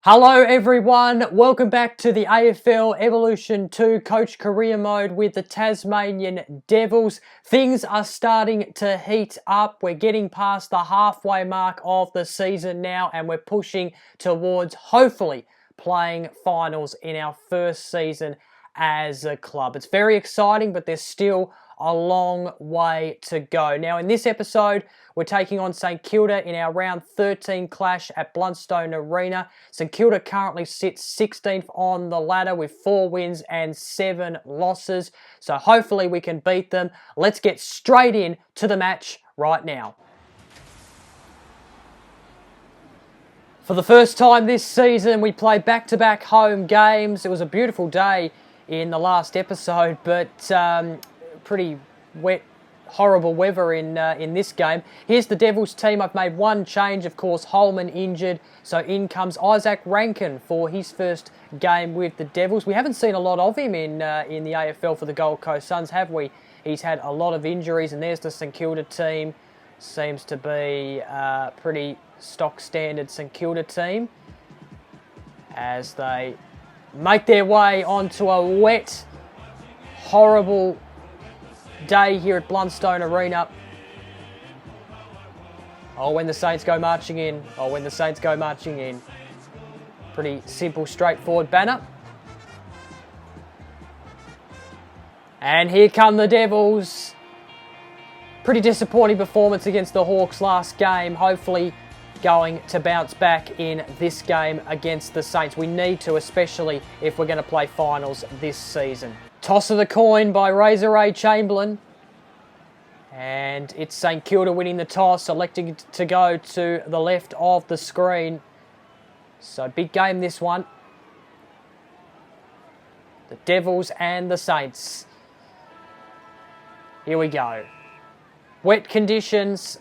Hello everyone, welcome back to the AFL Evolution 2 Coach Career Mode with the Tasmanian Devils. Things are starting to heat up. We're getting past the halfway mark of the season now and we're pushing towards hopefully playing finals in our first season as a club. It's very exciting, but there's still a long way to go. Now in this episode, we're taking on St Kilda in our round 13 clash at Bluntstone Arena. St Kilda currently sits 16th on the ladder with 4 wins and 7 losses. So hopefully we can beat them. Let's get straight in to the match right now. For the first time this season, we play back-to-back home games. It was a beautiful day in the last episode, but pretty wet, horrible weather in this game. Here's the Devils team. I've made one change, of course, Holman injured, so in comes Isaac Rankin for his first game with the Devils. We haven't seen a lot of him in the AFL for the Gold Coast Suns, have we? He's had a lot of injuries, and there's the St Kilda team. Seems to be a pretty stock standard St Kilda team as they make their way onto a wet, horrible day here at Bluntstone Arena. Oh, when the Saints go marching in. Oh, when the Saints go marching in. Pretty simple, straightforward banner. And here come the Devils. Pretty disappointing performance against the Hawks last game. Hopefully going to bounce back in this game against the Saints. We need to, especially if we're going to play finals this season. Toss of the coin by Razor Ray Chamberlain. And it's St Kilda winning the toss, electing to go to the left of the screen. So big game this one. The Devils and the Saints. Here we go. Wet conditions.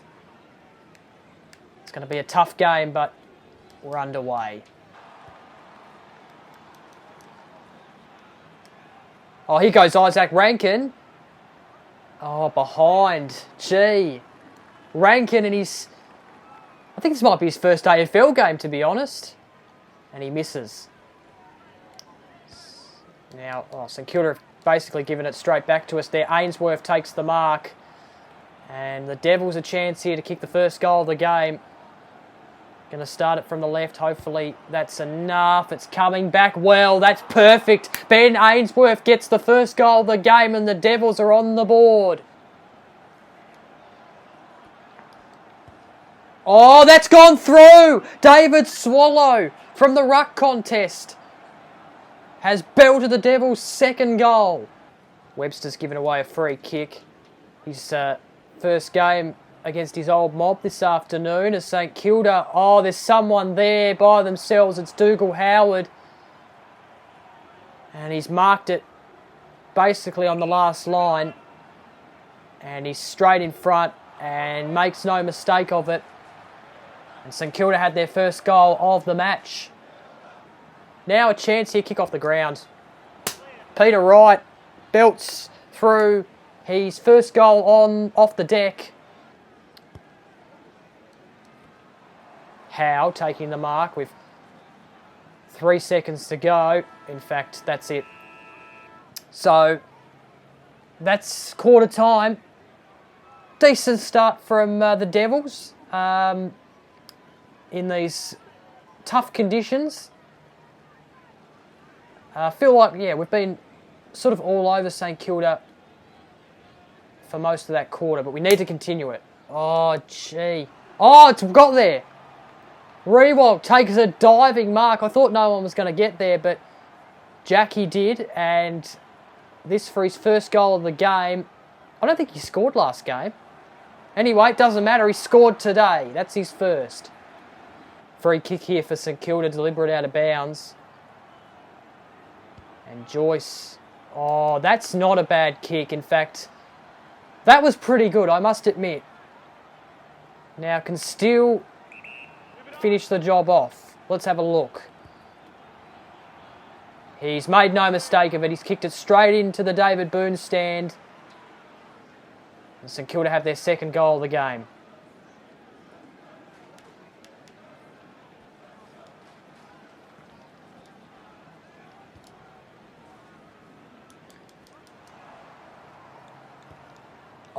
It's going to be a tough game, but we're underway. Oh, here goes Isaac Rankin. Oh, behind. Gee. Rankin and his... I think this might be his first AFL game, to be honest. And he misses. Now, St Kilda have basically given it straight back to us there. Ainsworth takes the mark. And the Devils a chance here to kick the first goal of the game. Going to start it from the left. Hopefully that's enough. It's coming back well. That's perfect. Ben Ainsworth gets the first goal of the game and the Devils are on the board. Oh, that's gone through. David Swallow from the ruck contest has belted the Devils' second goal. Webster's given away a free kick. His first game against his old mob this afternoon as St Kilda. Oh, there's someone there by themselves. It's Dougal Howard. And he's marked it basically on the last line. And he's straight in front and makes no mistake of it. And St Kilda had their first goal of the match. Now a chance here, kick off the ground. Peter Wright belts through his first goal off the deck. Howe taking the mark with 3 seconds to go. In fact, that's it. So, that's quarter time. Decent start from the Devils in these tough conditions. I feel like, we've been sort of all over St Kilda for most of that quarter, but we need to continue it. Oh, gee. Oh, it's got there. Rewalt takes a diving mark. I thought no one was going to get there, but Jackie did. And this for his first goal of the game. I don't think he scored last game. Anyway, it doesn't matter. He scored today. That's his first. Free kick here for St Kilda, deliberate out of bounds. And Joyce. Oh, that's not a bad kick. In fact, that was pretty good, I must admit. Now can still finish the job off. Let's have a look. He's made no mistake of it. He's kicked it straight into the David Boone stand. And St Kilda have their second goal of the game.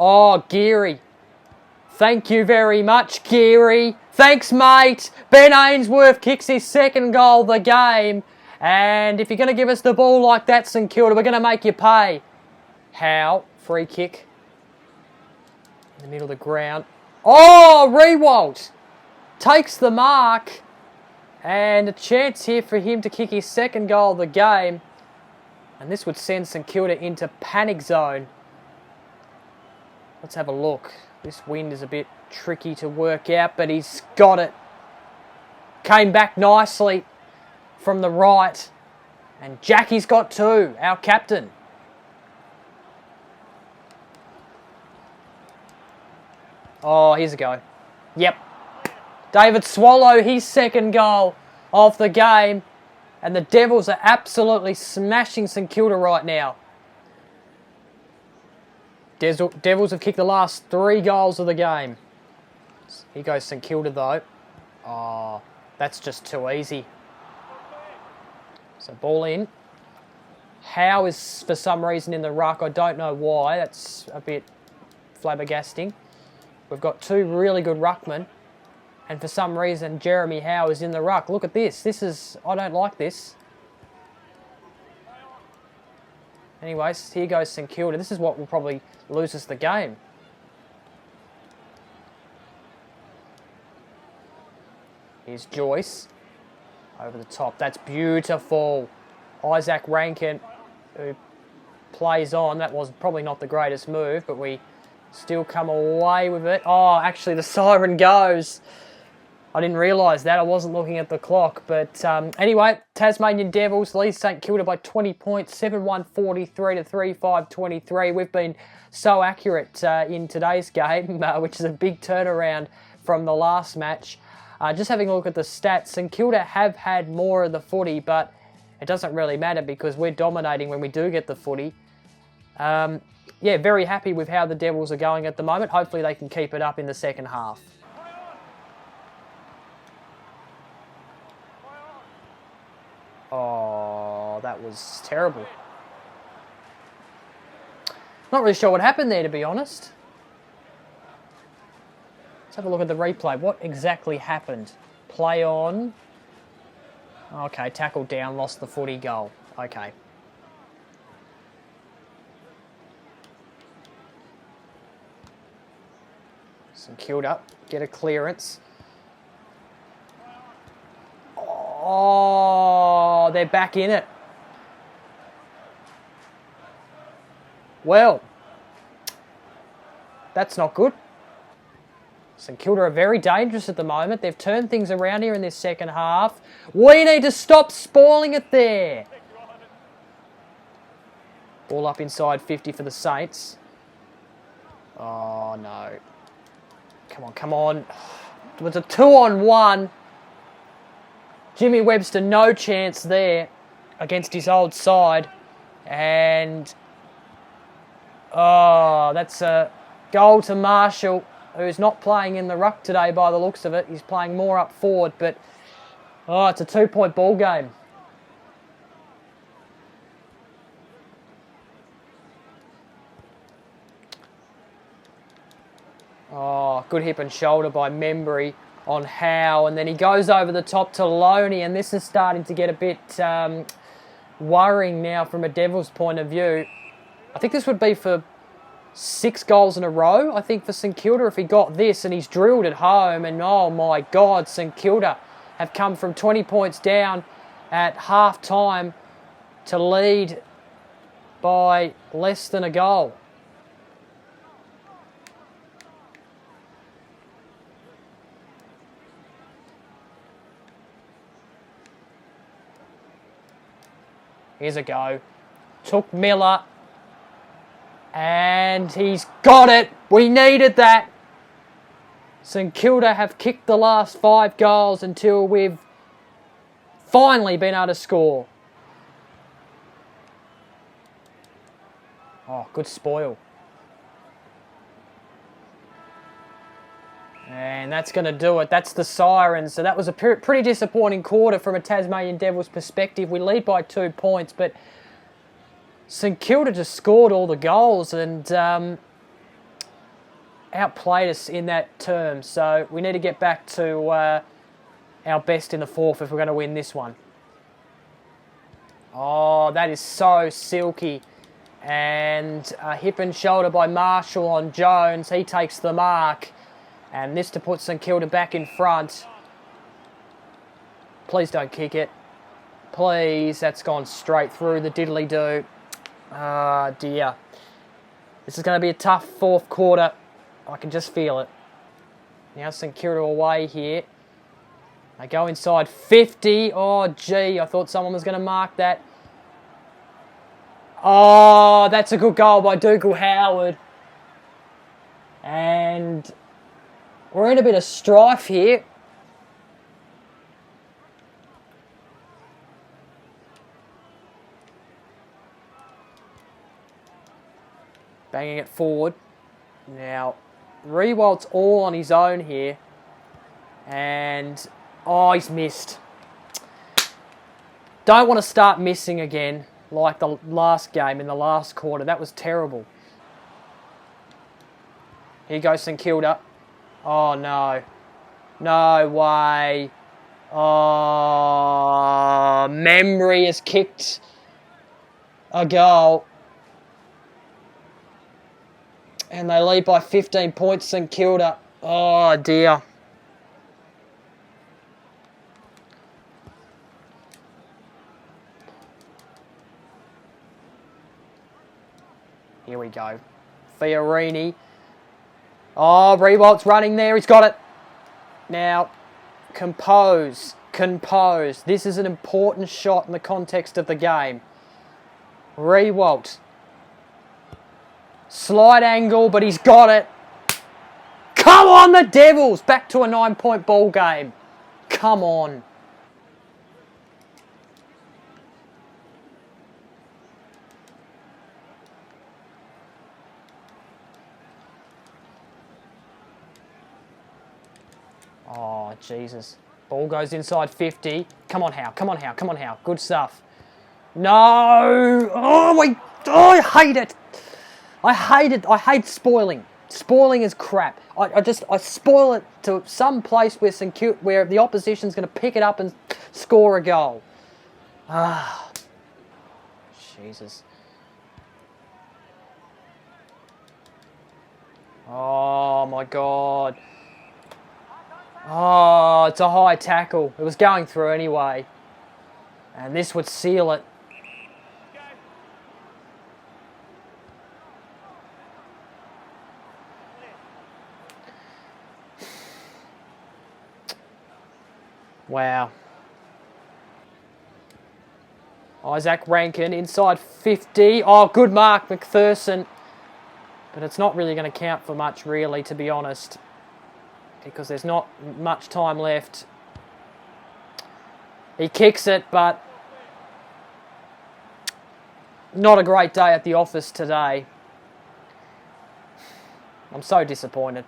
Oh, Geary. Thank you very much, Geary. Thanks, mate. Ben Ainsworth kicks his second goal of the game. And if you're going to give us the ball like that, St Kilda, we're going to make you pay. Howe, free kick. In the middle of the ground. Oh, Rewalt takes the mark. And a chance here for him to kick his second goal of the game. And this would send St Kilda into panic zone. Let's have a look. This wind is a bit tricky to work out, but he's got it. Came back nicely from the right. And Jackie's got two, our captain. Oh, here's a go. Yep. David Swallow, his second goal of the game. And the Devils are absolutely smashing St Kilda right now. Devils have kicked the last 3 goals of the game. Here goes St Kilda though. Oh, that's just too easy. So ball in. Howe is for some reason in the ruck. I don't know why. That's a bit flabbergasting. We've got 2 really good ruckmen. And for some reason, Jeremy Howe is in the ruck. Look at this. I don't like this. Anyways, here goes St Kilda. This is what will probably lose us the game. Here's Joyce. Over the top. That's beautiful. Isaac Rankin, who plays on. That was probably not the greatest move, but we still come away with it. Oh, actually the siren goes. I didn't realise that. I wasn't looking at the clock. But anyway, Tasmanian Devils lead St Kilda by 20 points, 7-1-43 to 3-5-23. We've been so accurate in today's game, which is a big turnaround from the last match. Just having a look at the stats, St Kilda have had more of the footy, but it doesn't really matter because we're dominating when we do get the footy. Yeah, very happy with how the Devils are going at the moment. Hopefully they can keep it up in the second half. Oh, that was terrible. Not really sure what happened there, to be honest. Let's have a look at the replay. What exactly happened? Play on. Okay, tackle down, lost the footy, goal. Okay. St Kilda get a clearance. Oh, they're back in it. Well, that's not good. St Kilda are very dangerous at the moment. They've turned things around here in this second half. We need to stop spoiling it there. Ball up inside 50 for the Saints. Oh, no. Come on, come on. It was a 2-on-1. Jimmy Webster, no chance there against his old side. And, oh, that's a goal to Marshall, who's not playing in the ruck today by the looks of it. He's playing more up forward, but, oh, it's a 2-point ball game. Oh, good hip and shoulder by Membry on Howe, and then he goes over the top to Loney, and this is starting to get a bit worrying now from a Devils point of view. I think this would be for 6 goals in a row, I think, for St Kilda if he got this, and he's drilled it home, and oh my God, St Kilda have come from 20 points down at half-time to lead by less than a goal. Here's a go. Took Miller. And he's got it. We needed that. St Kilda have kicked the last 5 goals until we've finally been able to score. Oh, good spoil. And that's going to do it. That's the siren. So that was a pretty disappointing quarter from a Tasmanian Devils perspective. We lead by 2 points, but St Kilda just scored all the goals. And outplayed us in that term. So we need to get back to our best in the fourth if we're going to win this one. Oh, that is so silky. And a hip and shoulder by Marshall on Jones. He takes the mark. And this to put St Kilda back in front. Please don't kick it. Please. That's gone straight through the diddly-do. Ah, dear. This is going to be a tough fourth quarter. I can just feel it. Now St Kilda away here. They go inside 50. Oh, gee. I thought someone was going to mark that. Oh, that's a good goal by Dougal Howard. And we're in a bit of strife here. Banging it forward. Now, Rewalt's all on his own here. And, oh, he's missed. Don't want to start missing again like the last game in the last quarter. That was terrible. Here goes St Kilda. Oh, no. No way. Oh, Memory has kicked a goal. And they lead by 15 points, St Kilda. Oh, dear. Here we go. Fiorini. Oh, Rewalt's running there. He's got it. Now, compose. Compose. This is an important shot in the context of the game. Rewalt. Slight angle, but he's got it. Come on, the Devils! Back to a 9-point ball game. Come on. Oh, Jesus. Ball goes inside 50. Come on, Howe. Come on, Howe. Come on, Howe. Good stuff. No! Oh, I hate it. I hate it. I hate spoiling. Spoiling is crap. I spoil it to some place where the opposition's going to pick it up and score a goal. Ah, Jesus. Oh my God. Oh, it's a high tackle. It was going through anyway, and this would seal it. Wow. Isaac Rankin inside 50. Oh, good mark, McPherson. But it's not really going to count for much, really, to be honest, because there's not much time left. He kicks it, but not a great day at the office today. I'm so disappointed.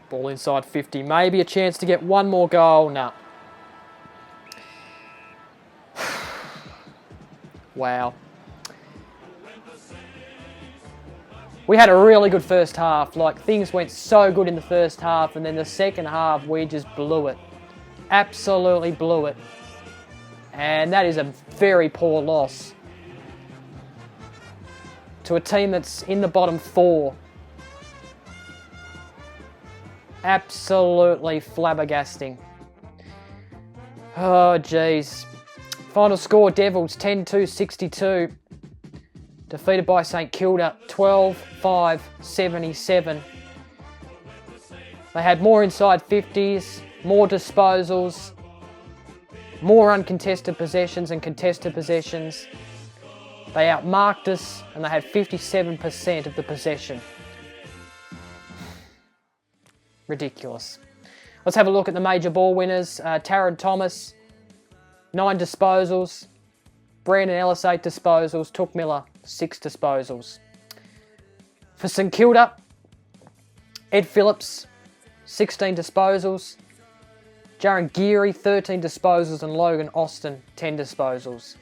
Ball inside 50. Maybe a chance to get one more goal. No. Wow. We had a really good first half. Like, things went so good in the first half, and then the second half, we just blew it. Absolutely blew it. And that is a very poor loss to a team that's in the bottom four. Absolutely flabbergasting. Oh, jeez. Final score, Devils 10-2-62. Defeated by St Kilda 12-5-77. They had more inside 50s, more disposals, more uncontested possessions and contested possessions. They outmarked us and they had 57% of the possession. Ridiculous. Let's have a look at the major ball winners. Taron Thomas, 9 disposals. Brandon Ellis, 8 disposals. Took Miller, 6 disposals. For St Kilda, Ed Phillips, 16 disposals. Jaron Geary, 13 disposals, and Logan Austin, 10 disposals.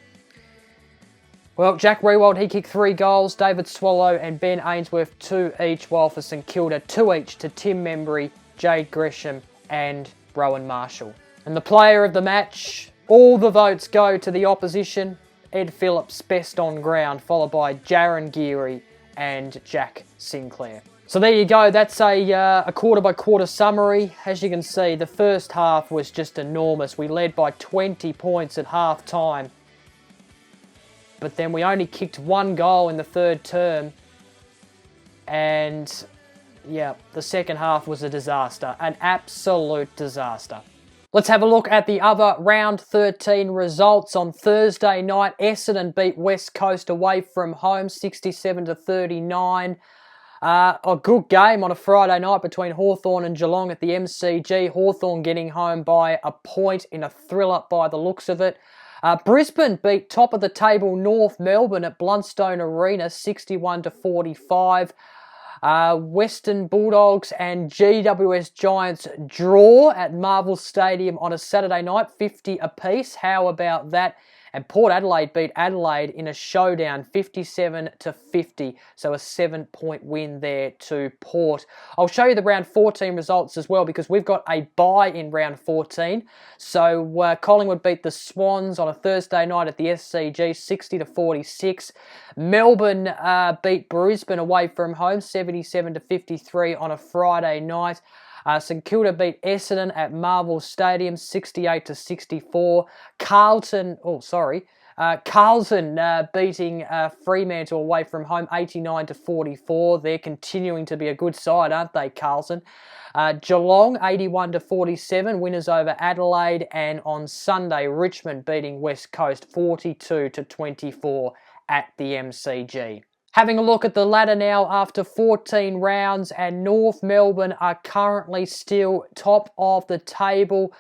Well, Jack Rewald, he kicked 3 goals. David Swallow and Ben Ainsworth, 2 each, while for St Kilda, 2 each to Tim Membry, Jade Gresham and Rowan Marshall. And the player of the match, all the votes go to the opposition. Ed Phillips, best on ground, followed by Jaron Geary and Jack Sinclair. So there you go, that's a quarter-by-quarter summary. As you can see, the first half was just enormous. We led by 20 points at half-time. But then we only kicked 1 goal in the third term. And, yeah, the second half was a disaster. An absolute disaster. Let's have a look at the other round 13 results. On Thursday night, Essendon beat West Coast away from home, 67-39. A good game on a Friday night between Hawthorn and Geelong at the MCG. Hawthorn getting home by a point in a thriller by the looks of it. Brisbane beat top of the table North Melbourne at Blundstone Arena, 61-45. Western Bulldogs and GWS Giants draw at Marvel Stadium on a Saturday night, 50 apiece. How about that? And Port Adelaide beat Adelaide in a showdown, 57-50. So a 7-point win there to Port. I'll show you the round 14 results as well because we've got a bye in round 14. So Collingwood beat the Swans on a Thursday night at the SCG, 60-46. Melbourne beat Brisbane away from home, 77-53 on a Friday night. St Kilda beat Essendon at Marvel Stadium, 68-64. Carlton beating Fremantle away from home, 89-44. They're continuing to be a good side, aren't they, Carlton? Geelong, 81-47, winners over Adelaide. And on Sunday, Richmond beating West Coast, 42-24 at the MCG. Having a look at the ladder now after 14 rounds, and North Melbourne are currently still top of the table.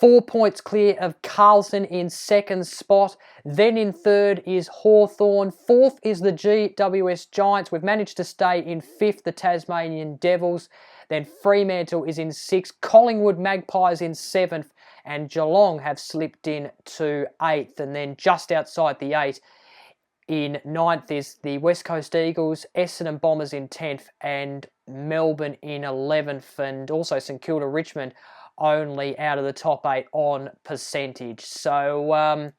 4 points clear of Carlton in second spot. Then in third is Hawthorn. Fourth is the GWS Giants. We've managed to stay in fifth, the Tasmanian Devils. Then Fremantle is in sixth. Collingwood Magpies in seventh. And Geelong have slipped in to eighth. And then just outside the eight, in ninth is the West Coast Eagles, Essendon Bombers in 10th, and Melbourne in 11th, and also St Kilda Richmond only out of the top 8 on percentage. So,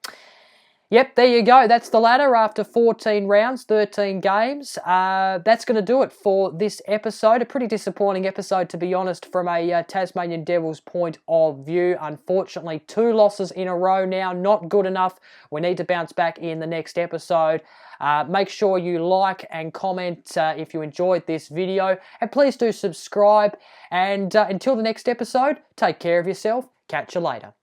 yep, there you go. That's the ladder after 14 rounds, 13 games. That's going to do it for this episode. A pretty disappointing episode, to be honest, from a Tasmanian Devils point of view. Unfortunately, 2 losses in a row now. Not good enough. We need to bounce back in the next episode. Make sure you like and comment if you enjoyed this video. And please do subscribe. And until the next episode, take care of yourself. Catch you later.